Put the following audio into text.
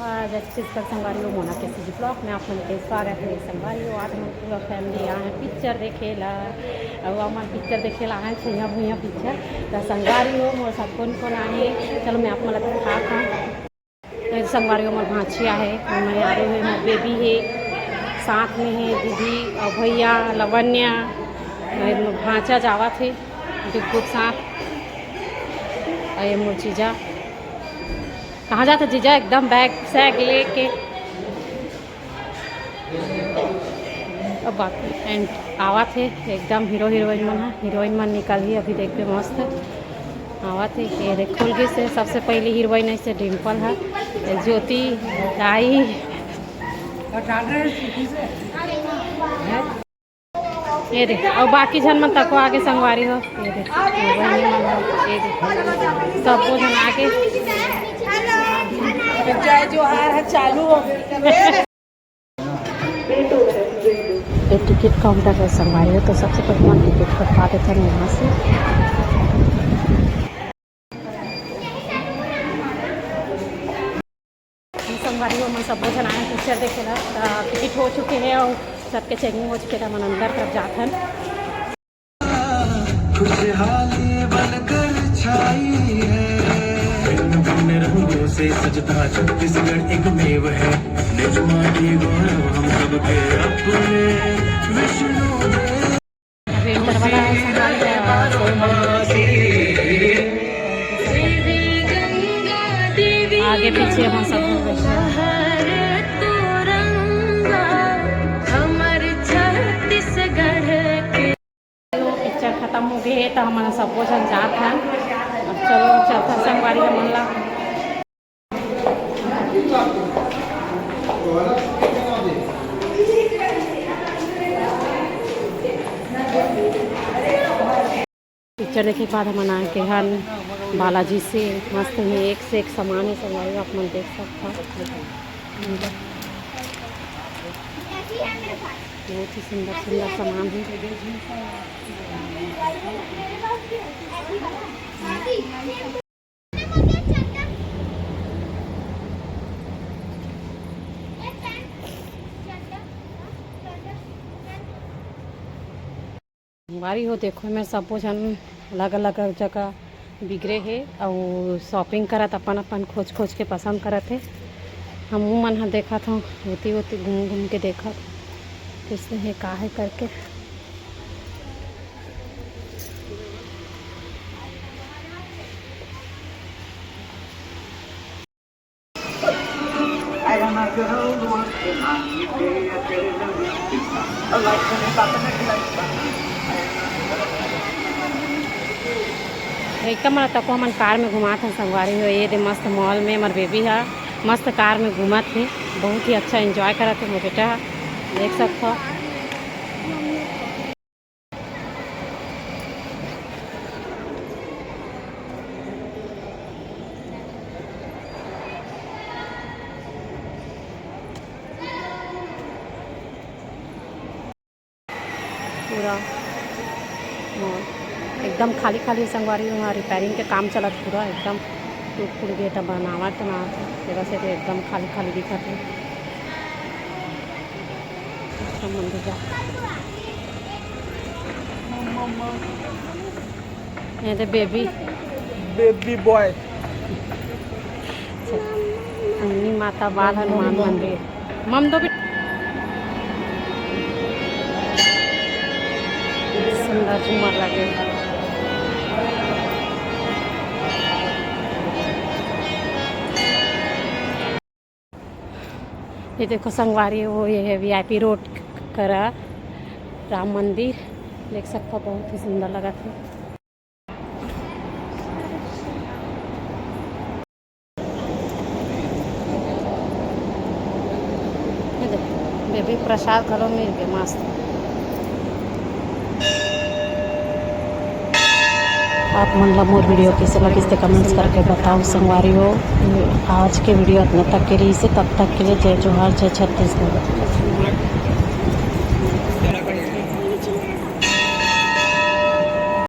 जय छत्तीसगढ़ संगवारी हो मोना के सीजी ब्लॉक में आप मन के स्वागत है। संगवारी हो आज हम पूरा फैमिली आए हैं पिक्चर देखेला और हमारे पिक्चर देखेला आए छइया भुइया पिक्चर तो संगवारी हो मोर सब कौन आए। चलो मैं आप मन दिखाता हूँ। संगवारी हो मोर भांचिया है, मैं आ रही हूँ, मोर बेबी है, साथ में है दीदी और भैया लवन्या, भांचा जावा थे डिब्बू के साथ। अरे मोर जीजा कहाँ जाते जीजा एकदम बैग सैग लेके। अब बाकी एंड आवा थे एकदम हीरो हीरोइन मन है, हीरोइन मन निकल ही अभी देख के मस्त आवा थे। ये देख खोल के से सबसे पहली हीरोइन ऐसे डिम्पल है, ज्योति आई ये देख और बाकी जन मन तको आगे संगवारी हो। ये देख ये देख सबको जन आगे जय जोहार है चालू हो। ये टिकट काउंटर है संगवारी हो, तो सबसे पहले हम टिकट कटवा देते हैं यहाँ से। संगवारी हो मैं सब जन आए पिक्चर देखेला, टिकट हो चुके हैं और सबके चेकिंग हो चुके थे, मन अंदर तरफ जाथन। खुशहाली बनकर छाई है, रंगों से सजता छत्तीसगढ़ एक मेव है, निजमाती गौरव हम सबके अपने विष्णु आगे पीछे हम सब पिक्चर खत्म हो गए तो हमारा सब कुछ जात है। अब चलो चलता संगवारी का मन ला पिक्चर देखे के बाद हम आए के हन बालाजी से मस्त है, एक से एक सामान है संगवारी आप मन देख सकता बहुत ही सुंदर सुंदर सामान है। संगवारी हो देखो मैं सब जन अलग अलग जगह बिगड़े है और शॉपिंग करत अपन अपन खोज खोज के पसंद करत है। हम मन हाँ देखा था होती होती घूम घूम के देखा किसने है का है करके। एकदम तक हमन कार में घुमा था संगवारी हो। ये दे मस्त मॉल में हमार बेबी है मस्त कार में घूमा थे, बहुत ही अच्छा एंजॉय करा थे मोर बेटा देख सकते हो। पूरा मॉल एकदम खाली खाली संगवारी वहाँ रिपेयरिंग के काम चलत पूरा एकदम टूट फूट गए तो बनावट ना जगह से तो एकदम खाली खाली दिखत है। मंदिर जा ये तो बेबी बॉय अन्नी माता बाल हनुमान मंदिर मम दो सुंदर झूमर लगे। ये देखो संगवारी वो ये है VIP रोड करा राम मंदिर देख सकते हो, बहुत ही सुंदर लगा था। बेबी प्रसाद घरों मिल गए मस्त। आप मन ला मोर वीडियो कैसे लगी इससे कमेंट्स करके बताओ संगवारी हो। आज के वीडियो इतने तक के लिए, तब तक के लिए जय जोहार जय छत्तीसगढ़।